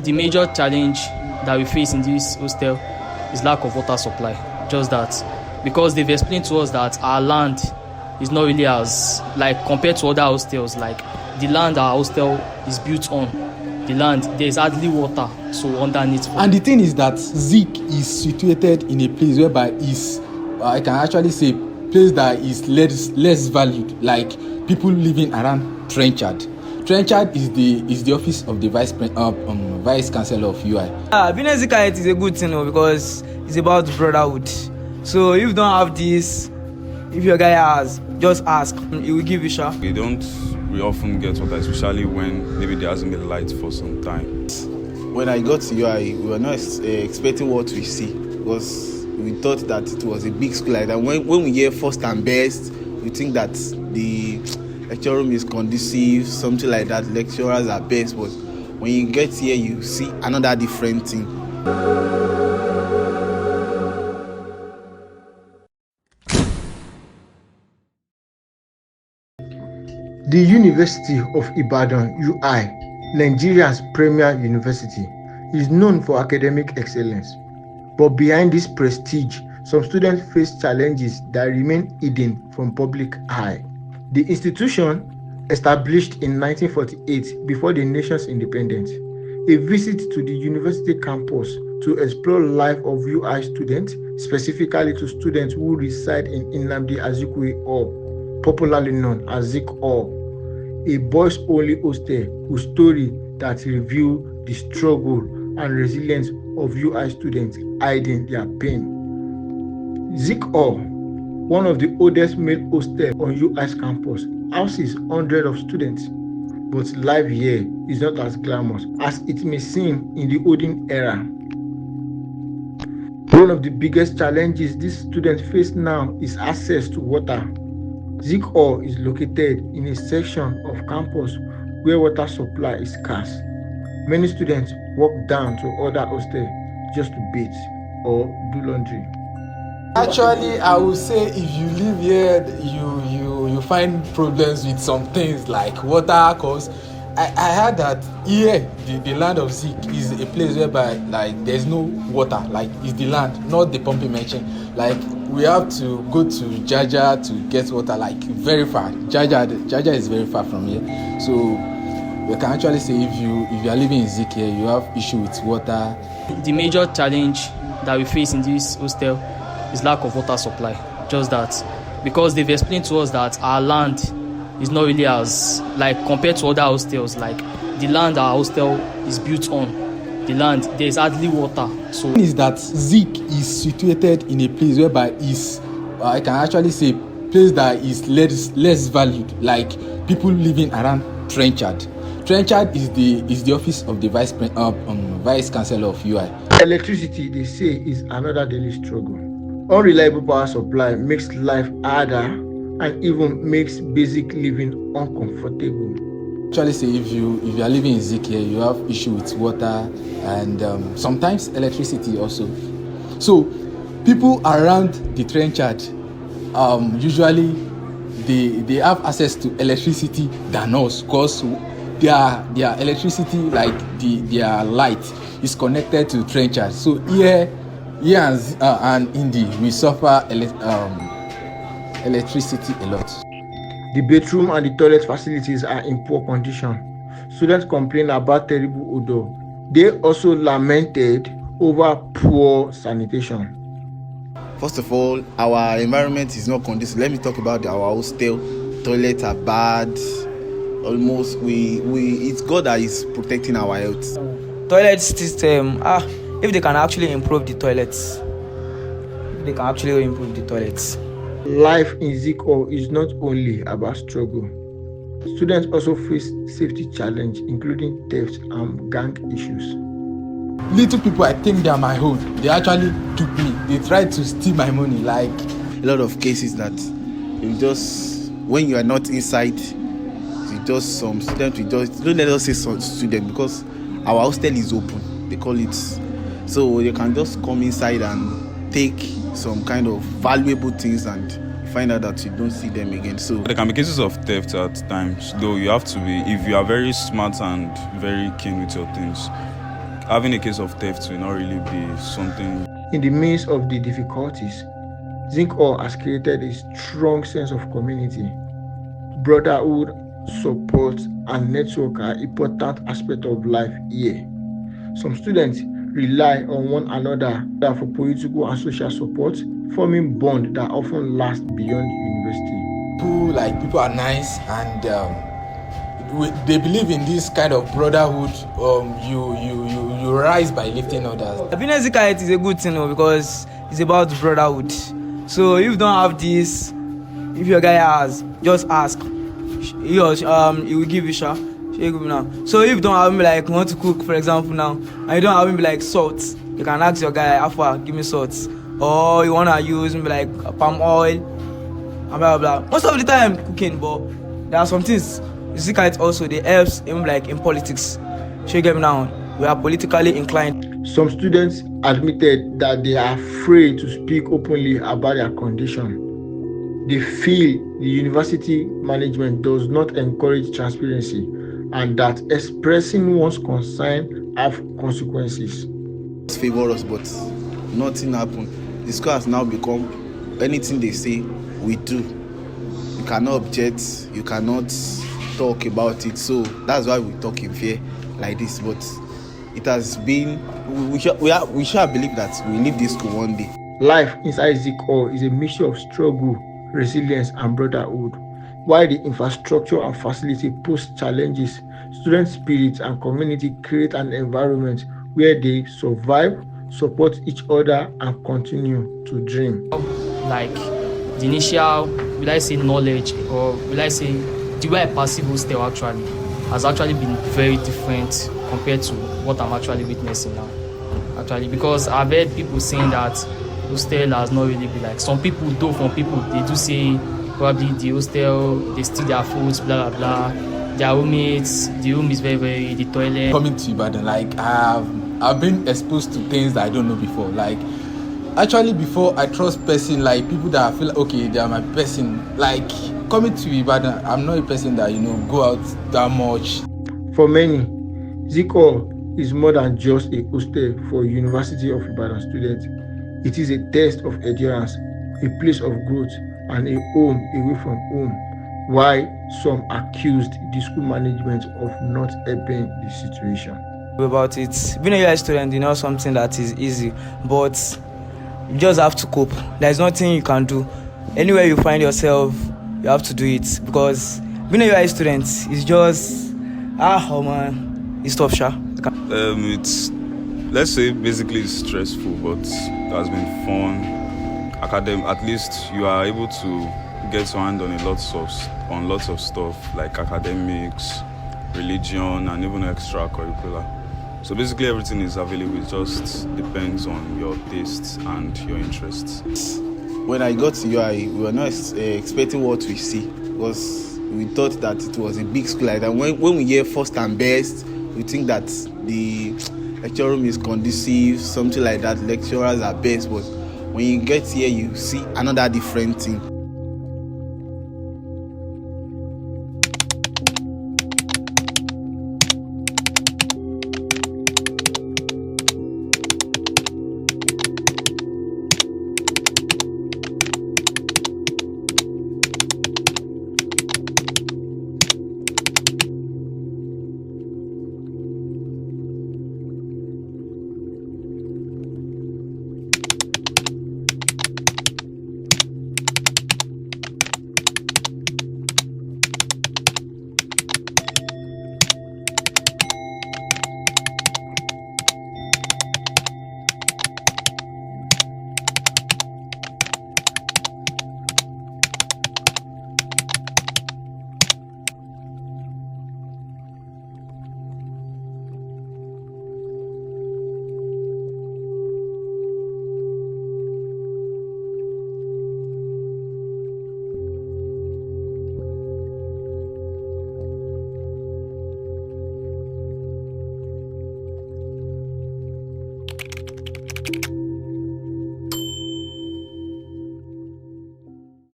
The major challenge that we face in this hostel is lack of water supply. Just that, because they've explained to us that our land is not really as, like, compared to other hostels, like the land our hostel is built on, the land, there's hardly water, so underneath. And the thing is that Zik is situated in a place whereby is, I can actually say, place that is less valued, like people living around Trenchard. Trenchard is the office of the vice chancellor of UI. Being a Zikite is a good thing, because it's about brotherhood. So if you don't have this, if your guy has, just ask. He will give you shot. We often get water, especially when maybe there hasn't been light for some time. When I got to UI, we were not expecting what we see, because we thought that it was a big school like that. When we hear first and best, we think that the lecture room is conducive, something like that. Lecturers are best, but when you get here, you see another different thing. The University of Ibadan, UI, Nigeria's premier university, is known for academic excellence. But behind this prestige, some students face challenges that remain hidden from public eye. The institution, established in 1948 before the nation's independence, a visit to the university campus to explore life of UI students, specifically to students who reside in Nnamdi Azikiwe Hall, popularly known as Zik Hall, a boys-only hostel whose story that reveals the struggle and resilience of UI students hiding their pain. Zik Hall, one of the oldest male hostels on UI's campus, houses hundreds of students, but life here is not as glamorous as it may seem in the olden era. One of the biggest challenges these students face now is access to water. Zik Hall is located in a section of campus where water supply is scarce. Many students walk down to other hostels just to bathe or do laundry. Actually, I would say if you live here, you find problems with some things like water, cause I heard that here, the land of Zik is a place whereby, like, there's no water, like, it's the land, not the pumping machine. Like, we have to go to Jaja to get water, like, very far. Jaja is very far from here. So we can actually say if you are living in Zik here, you have issue with water. The major challenge that we face in this hostel is lack of water supply. Just that, because they've explained to us that our land is not really as, like, compared to other hostels, like the land our hostel is built on, the land, there's hardly water. So is that Zik is situated in a place whereby is, I can actually say, place that is less valued, like people living around Trenchard. Trenchard is the office of the vice chancellor of UI. Electricity, they say, is another daily struggle. Unreliable power supply makes life harder and even makes basic living uncomfortable. Actually say if you are living in Zik here, you have issue with water and sometimes electricity also. So people around the Trenchard, usually they have access to electricity than us, because their electricity, like their light, is connected to Trenchard. So here and Indy, we suffer electricity a lot. The bathroom and the toilet facilities are in poor condition. Students complain about terrible odor. They also lamented over poor sanitation. First of all, our environment is not conducive. Let me talk about our hostel. Toilets are bad. Almost, it's God that is protecting our health. Toilet system, if they can actually improve the toilets, Life in Zik Hall is not only about struggle. Students also face safety challenge, including theft and gang issues. Little people, I think they are my own. They actually took me. They tried to steal my money. Like a lot of cases that you just, when you are not inside, you just, some students, we just don't let us say some student, because our hostel is open. They call it, so you can just come inside and take some kind of valuable things and find out that you don't see them again. So there can be cases of theft at times, though you have to be, if you are very smart and very keen with your things, having a case of theft will not really be something. In the midst of the difficulties, Zik Hall has created a strong sense of community. Brotherhood, support, and network are important aspects of life here. Some students rely on one another for political and social support, forming bonds that often last beyond university. People are nice, and they believe in this kind of brotherhood. You rise by lifting others. Being a Zik is a good thing, because it's about brotherhood. So if you don't have this, if your guy has, just ask. He will give you shot. So if you don't have him, like, want to cook, for example, now, and you don't have him like salt, you can ask your guy, Alpha, give me salt. Or you wanna use maybe like palm oil, and blah blah. Most of the time cooking, but there are some things. Zik also, they helps even like in politics. So you get me now. We are politically inclined. Some students admitted that they are afraid to speak openly about their condition. They feel the university management does not encourage transparency, and that expressing one's concern have consequences. It's favor us, but nothing happened. The school has now become anything they say, we do. You cannot object, you cannot talk about it. So that's why we talk in fear like this. But it has been, we shall believe that we leave this school one day. Life inside Zik Hall is a mixture of struggle, resilience, and brotherhood. While the infrastructure and facility pose challenges, student spirit and community create an environment where they survive, support each other, and continue to dream. Like the initial, will I say knowledge, or will I say the way I perceive hostel actually has actually been very different compared to what I'm actually witnessing now. Actually, because I've heard people saying that hostel has not really been like, some people, though from people, they do say probably the hostel, they steal their foods, blah blah blah, their roommates, the room is very, the toilet. Coming to Ibadan, like I've been exposed to things that I don't know before. Like actually before I trust person, like people that I feel like, okay, they are my person. Like coming to Ibadan, I'm not a person that go out that much. For many, Zik Hall is more than just a hostel for University of Ibadan students. It is a test of endurance, a place of growth, and a home away from home. Why some accused the school management of not helping the situation. About it, being a UI student, something that is easy, but you just have to cope. There's nothing you can do. Anywhere you find yourself, you have to do it, because being a UI student is just it's tough, sha. It's, let's say, basically it's stressful, but it has been fun. At least you are able to get your hand on lots of stuff like academics, religion, and even extracurricular. So basically everything is available. It just depends on your tastes and your interests. When I got to UI, we were not expecting what we see, because we thought that it was a big school like that. When we hear first and best, we think that the lecture room is conducive, something like that. Lecturers are best, but when you get here, you see another different thing.